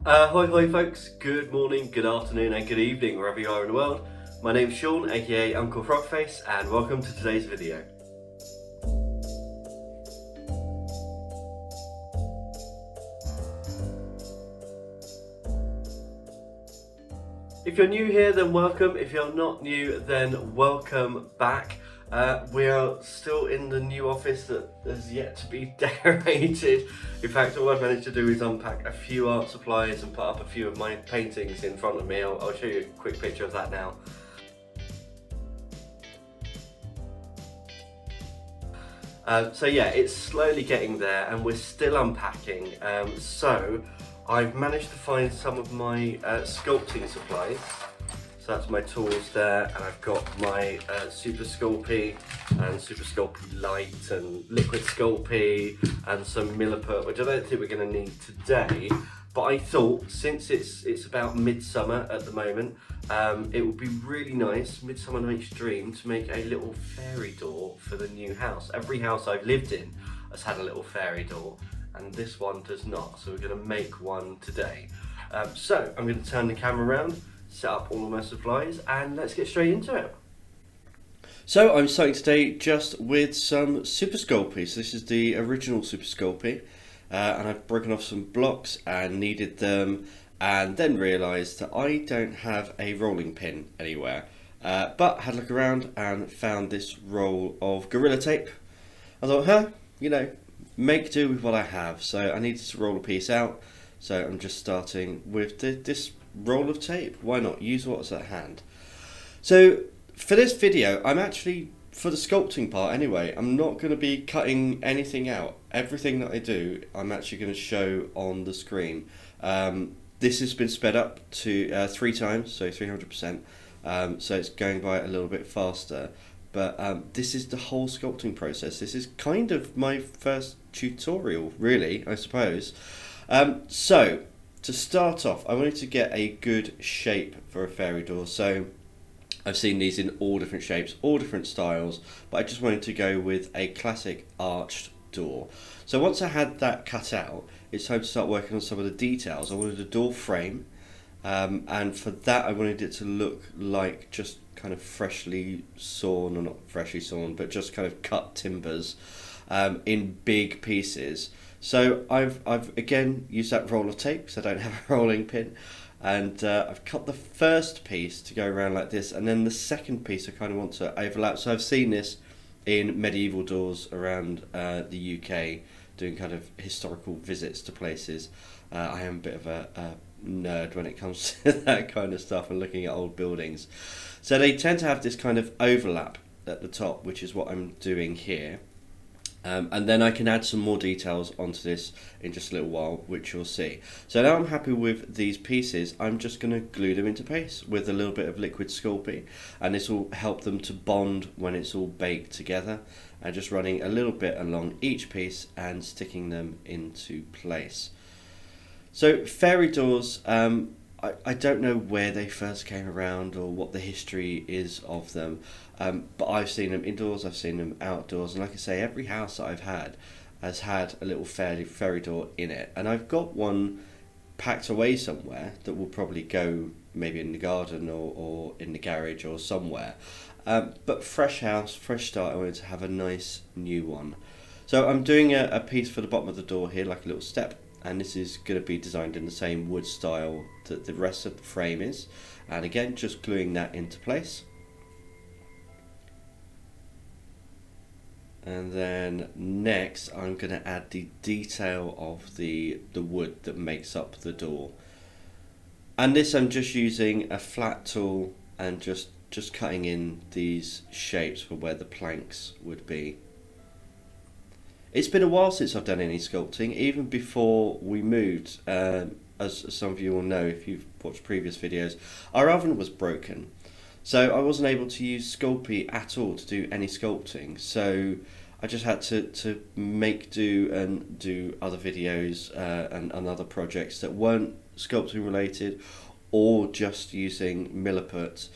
Hoi hoi folks, good morning, good afternoon and good evening wherever you are in the world. My name's Sean, aka Uncle Frogface, and welcome to today's video. If you're new here, then welcome. If you're not new, then welcome back. We are still in the new office that has yet to be decorated. In fact, all I've managed to do is unpack a few art supplies and put up a few of my paintings in front of me. I'll show you a quick picture of that now. So yeah, it's slowly getting there and we're still unpacking. So I've managed to find some of my sculpting supplies. So that's my tools there, and I've got my Super Sculpey and Super Sculpey Light and Liquid Sculpey and some Milliput, which I don't think we're going to need today. But I thought, since it's about midsummer at the moment, it would be really nice, Midsummer Night's Dream, to make a little fairy door for the new house. Every house I've lived in has had a little fairy door, and this one does not. So we're going to make one today. So I'm going to turn the camera around, set up all of my supplies, and let's get straight into it. So I'm starting today just with some Super Sculpey. So this is the original Super Sculpey, and I've broken off some blocks and kneaded them, and then realised that I don't have a rolling pin anywhere, but had a look around and found this roll of Gorilla Tape. I thought, make do with what I have. So I needed to roll a piece out, so I'm just starting with this roll of tape. Why not use what's at hand? So for this video, I'm actually, for the sculpting part anyway, I'm not going to be cutting anything out. Everything that I do, I'm actually going to show on the screen. This has been sped up to 3 times, so 300%, so it's going by a little bit faster. But this is the whole sculpting process. This is kind of my first tutorial, really, I suppose. So to start off, I wanted to get a good shape for a fairy door. So I've seen these in all different shapes, all different styles, but I just wanted to go with a classic arched door. So once I had that cut out, it's time to start working on some of the details. I wanted a door frame, and for that I wanted it to look like just kind of freshly sawn, or not freshly sawn, but just kind of cut timbers in big pieces. So I've again used that roll of tape because I don't have a rolling pin, and I've cut the first piece to go around like this, and then the second piece I kind of want to overlap. So I've seen this in medieval doors around the UK, doing kind of historical visits to places. I am a bit of a nerd when it comes to that kind of stuff and looking at old buildings. So they tend to have this kind of overlap at the top, which is what I'm doing here. And then I can add some more details onto this in just a little while, which you'll see. So now I'm happy with these pieces. I'm just going to glue them into place with a little bit of liquid Sculpey, and this will help them to bond when it's all baked together, and just running a little bit along each piece and sticking them into place. So fairy doors, I don't know where they first came around or what the history is of them, but I've seen them indoors, I've seen them outdoors, and like I say, every house that I've had has had a little fairy door in it, and I've got one packed away somewhere that will probably go maybe in the garden or in the garage or somewhere. But fresh house, fresh start, I wanted to have a nice new one. So I'm doing a piece for the bottom of the door here, like a little step, and this is going to be designed in the same wood style that the rest of the frame is, and again just gluing that into place. And then next I'm going to add the detail of the wood that makes up the door, and this I'm just using a flat tool and just cutting in these shapes for where the planks would be. It's been a while since I've done any sculpting, even before we moved. As some of you will know if you've watched previous videos, our oven was broken, so I wasn't able to use Sculpey at all to do any sculpting. So I just had to make do and do other videos and other projects that weren't sculpting related, or just using Milliput.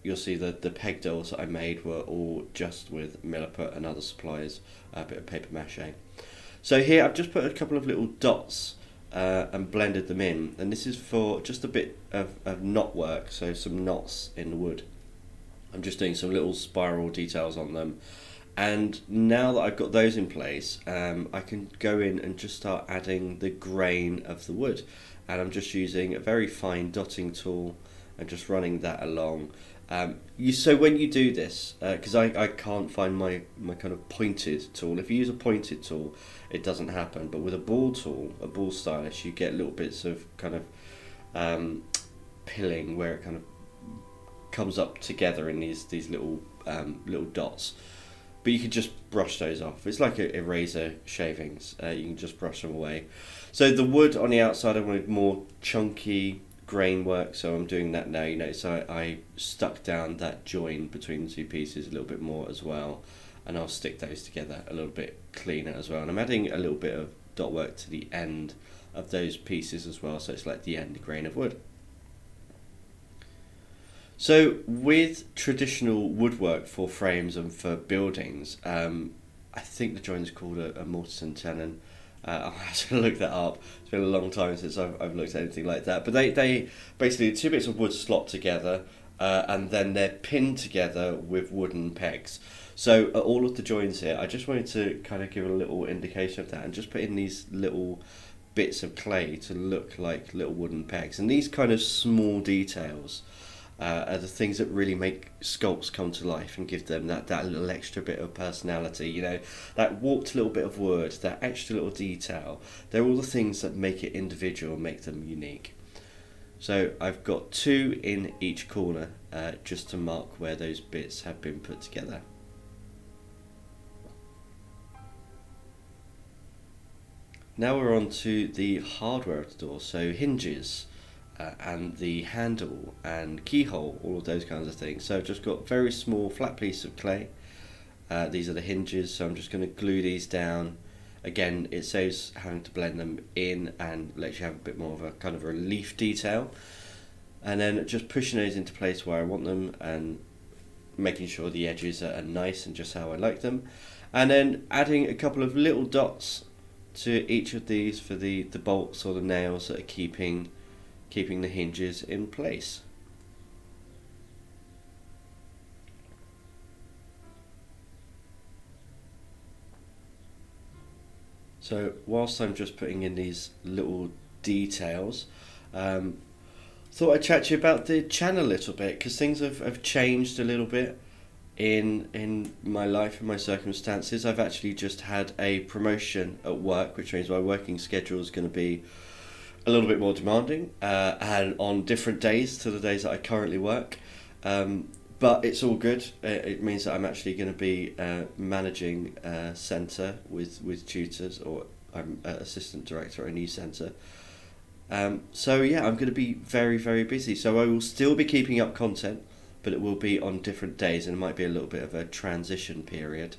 You'll see that the peg dolls that I made were all just with Milliput and other supplies, a bit of paper mache. So here I've just put a couple of little dots and blended them in, and this is for just a bit of knot work, so some knots in the wood. I'm just doing some little spiral details on them, and now that I've got those in place, I can go in and just start adding the grain of the wood, and I'm just using a very fine dotting tool and just running that along. So when you do this, because I can't find my kind of pointed tool. If you use a pointed tool, it doesn't happen, but with a ball tool, a ball stylus, you get little bits of kind of pilling where it kind of comes up together in these little dots. But you can just brush those off. It's like eraser shavings. You can just brush them away. So the wood on the outside, I wanted more chunky grain work, so I'm doing that now. You notice I stuck down that join between the two pieces a little bit more as well, and I'll stick those together a little bit cleaner as well. And I'm adding a little bit of dot work to the end of those pieces as well, so it's like the end grain of wood. So with traditional woodwork for frames and for buildings, I think the joint is called a mortise and tenon. I'll have to look that up. It's been a long time since I've looked at anything like that. But they basically, two bits of wood slot together, and then they're pinned together with wooden pegs. So at all of the joins here, I just wanted to kind of give a little indication of that and just put in these little bits of clay to look like little wooden pegs. And these kind of small details are the things that really make sculpts come to life and give them that little extra bit of personality. You know, that warped little bit of wood, that extra little detail. They're all the things that make it individual, make them unique. So I've got 2 in each corner, just to mark where those bits have been put together. Now we're on to the hardware of the door, so hinges, and the handle and keyhole, all of those kinds of things. So I've just got very small flat piece of clay. These are the hinges, so I'm just going to glue these down. Again, it saves having to blend them in and lets you have a bit more of a kind of relief detail. And then just pushing those into place where I want them and making sure the edges are nice and just how I like them. And then adding a couple of little dots to each of these for the bolts or the nails that are keeping the hinges in place. So whilst I'm just putting in these little details, thought I'd chat to you about the channel a little bit, because things have changed a little bit in my life and my circumstances. I've actually just had a promotion at work, which means my working schedule is going to be a little bit more demanding, and on different days to the days that I currently work, but it's all good. It means that I'm actually going to be managing a centre with tutors, or I'm assistant director at a new centre. So yeah, I'm going to be very, very busy. So I will still be keeping up content, but it will be on different days, and it might be a little bit of a transition period.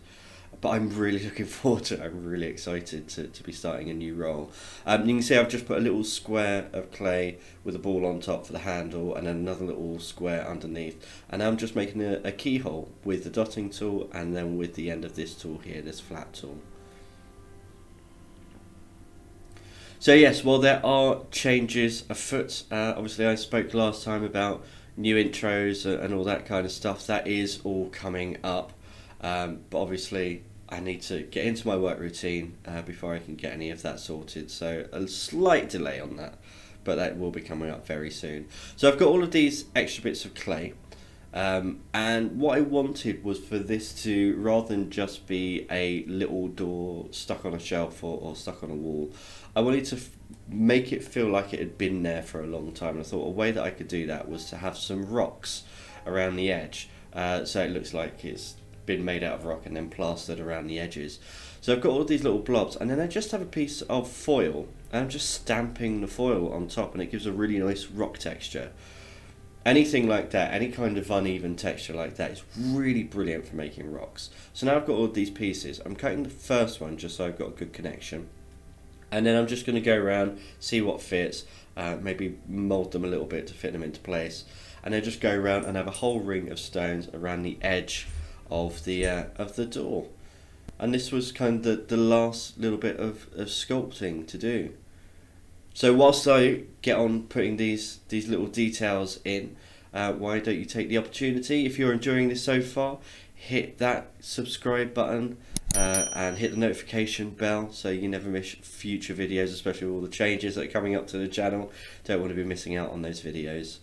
But I'm really looking forward to it. I'm really excited to be starting a new role. You can see I've just put a little square of clay with a ball on top for the handle, and then another little square underneath. And now I'm just making a keyhole with the dotting tool, and then with the end of this tool here, this flat tool. So yes, well, there are changes afoot. Obviously I spoke last time about new intros and all that kind of stuff. That is all coming up. But obviously I need to get into my work routine before I can get any of that sorted, so a slight delay on that, but that will be coming up very soon. So I've got all of these extra bits of clay, and what I wanted was for this to, rather than just be a little door stuck on a shelf or stuck on a wall, I wanted to make it feel like it had been there for a long time. And I thought a way that I could do that was to have some rocks around the edge, so it looks like it's been made out of rock and then plastered around the edges. So I've got all these little blobs, and then I just have a piece of foil, and I'm just stamping the foil on top, and it gives a really nice rock texture. Anything like that, any kind of uneven texture like that, is really brilliant for making rocks. So now I've got all of these pieces. I'm cutting the first one just so I've got a good connection, and then I'm just going to go around, see what fits, maybe mould them a little bit to fit them into place, and then just go around and have a whole ring of stones around the edge of the door. And this was kind of the last little bit of sculpting to do. So whilst I get on putting these little details in, why don't you take the opportunity, if you're enjoying this so far, hit that subscribe button and hit the notification bell so you never miss future videos, especially with all the changes that are coming up to the channel. Don't want to be missing out on those videos.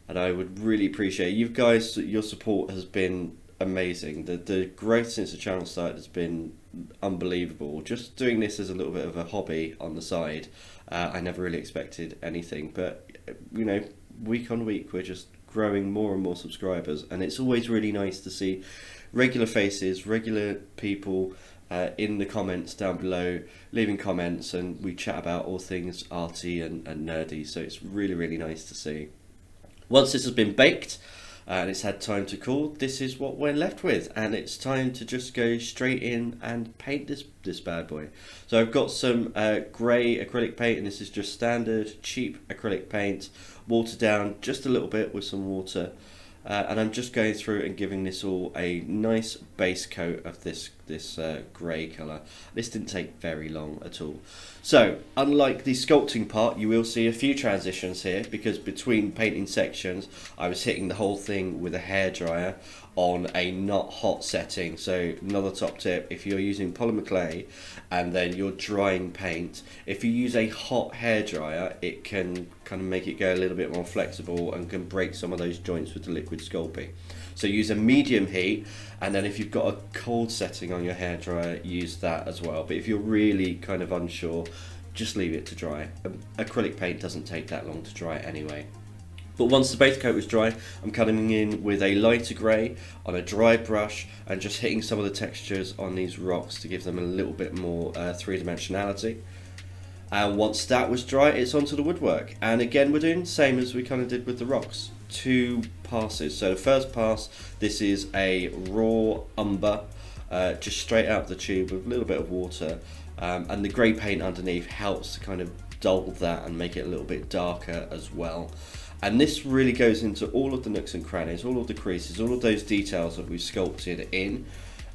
And I would really appreciate you guys. Your support has been amazing. The growth since the channel started has been unbelievable. Just doing this as a little bit of a hobby on the side, I never really expected anything, but you know, week on week we're just growing more and more subscribers, and it's always really nice to see regular faces, regular people in the comments down below, leaving comments, and we chat about all things arty and nerdy, so it's really nice to see. Once this has been baked and it's had time to cool, this is what we're left with, and it's time to just go straight in and paint this bad boy. So I've got some grey acrylic paint, and this is just standard cheap acrylic paint, watered down just a little bit with some water, and I'm just going through and giving this all a nice base coat of this grey colour. This didn't take very long at all. So unlike the sculpting part, you will see a few transitions here, because between painting sections I was hitting the whole thing with a hairdryer on a not hot setting. So another top tip, if you're using polymer clay and then you're drying paint, if you use a hot hairdryer, it can kind of make it go a little bit more flexible and can break some of those joints with the liquid sculpting. So use a medium heat, and then if you've got a cold setting on your hairdryer, use that as well. But if you're really kind of unsure, just leave it to dry. Acrylic paint doesn't take that long to dry anyway. But once the base coat was dry, I'm coming in with a lighter grey on a dry brush and just hitting some of the textures on these rocks to give them a little bit more three-dimensionality. And once that was dry, it's onto the woodwork. And again, we're doing the same as we kind of did with the rocks. 2 passes. So the first pass, this is a raw umber, just straight out of the tube with a little bit of water. And the grey paint underneath helps to kind of dull that and make it a little bit darker as well. And this really goes into all of the nooks and crannies, all of the creases, all of those details that we've sculpted in.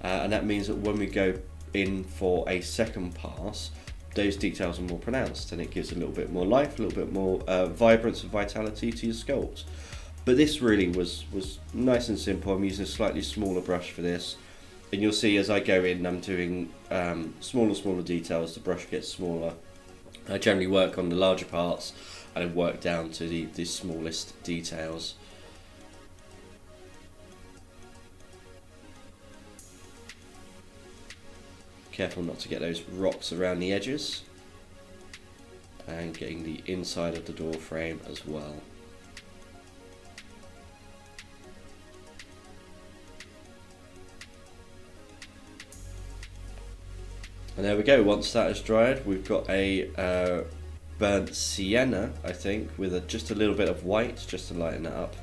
And that means that when we go in for a second pass, those details are more pronounced, and it gives a little bit more life, a little bit more vibrance and vitality to your sculpt. But this really was nice and simple. I'm using a slightly smaller brush for this, and you'll see as I go in, I'm doing smaller details. The brush gets smaller. I generally work on the larger parts and then work down to the smallest details. Careful not to get those rocks around the edges, and getting the inside of the door frame as well. And there we go. Once that is dried, we've got a burnt sienna, I think, with just a little bit of white just to lighten that up.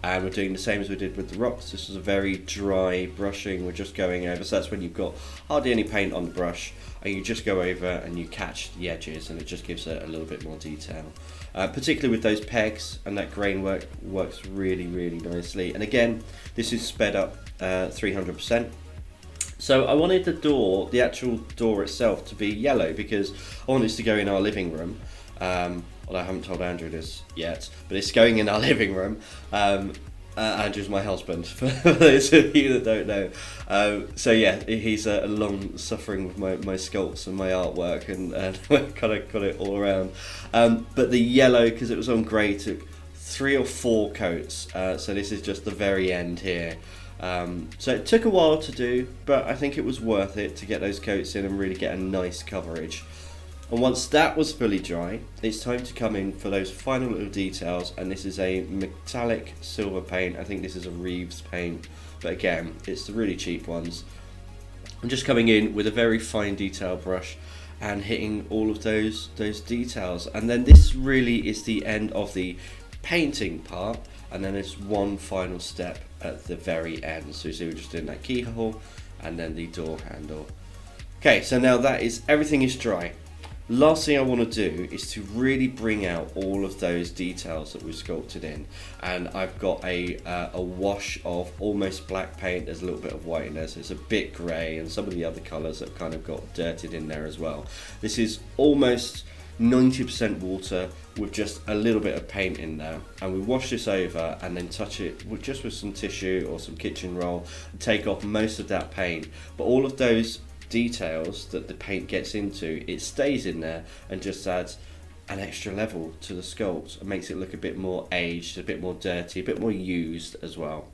And we're doing the same as we did with the rocks. This is a very dry brushing. We're just going over, so that's when you've got hardly any paint on the brush, and you just go over and you catch the edges, and it just gives it a little bit more detail. Particularly with those pegs, and that grain work works really nicely. And again, this is sped up 300%. So I wanted the actual door itself to be yellow, because I want this to go in our living room. Although I haven't told Andrew this yet, but it's going in our living room. Andrew's my husband, for those of you that don't know. So yeah, he's long suffering with my sculpts and my artwork, and kind of got it all around. But the yellow, because it was on grey, took 3 or 4 coats. So this is just the very end here. So it took a while to do, but I think it was worth it to get those coats in and really get a nice coverage. And once that was fully dry, it's time to come in for those final little details, and this is a metallic silver paint. I think this is a Reeves paint, but again, it's the really cheap ones. I'm just coming in with a very fine detail brush and hitting all of those details, and then this really is the end of the painting part, and then there's one final step at the very end. So you see we're just doing that keyhole and then the door handle. Okay, so now that is, everything is dry. Last thing I want to do is to really bring out all of those details that we've sculpted in, and I've got a wash of almost black paint. There's a little bit of white in there, so it's a bit grey, and some of the other colours have kind of got dirted in there as well. This is almost 90% water with just a little bit of paint in there, and we wash this over and then touch it with some tissue or some kitchen roll and take off most of that paint. But all of those details that the paint gets into, it stays in there and just adds an extra level to the sculpt and makes it look a bit more aged, a bit more dirty, a bit more used as well.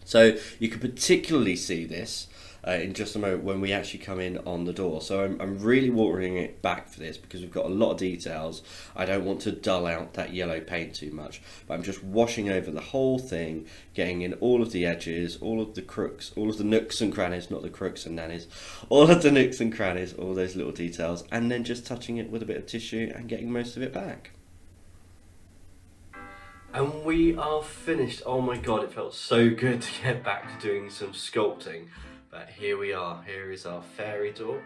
So you can particularly see this in just a moment when we actually come in on the door. So I'm really watering it back for this because we've got a lot of details. I don't want to dull out that yellow paint too much, but I'm just washing over the whole thing, getting in all of the edges, all of the crooks, all of the nooks and crannies, not the crooks and nannies, all of the nooks and crannies, all those little details, and then just touching it with a bit of tissue and getting most of it back. And we are finished. Oh my god, it felt so good to get back to doing some sculpting. But here we are, here is our fairy door.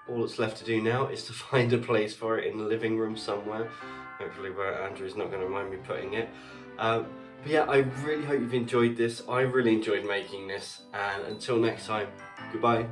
All that's left to do now is to find a place for it in the living room somewhere. Hopefully where Andrew's not going to mind me putting it. But yeah, I really hope you've enjoyed this. I really enjoyed making this. And until next time, goodbye.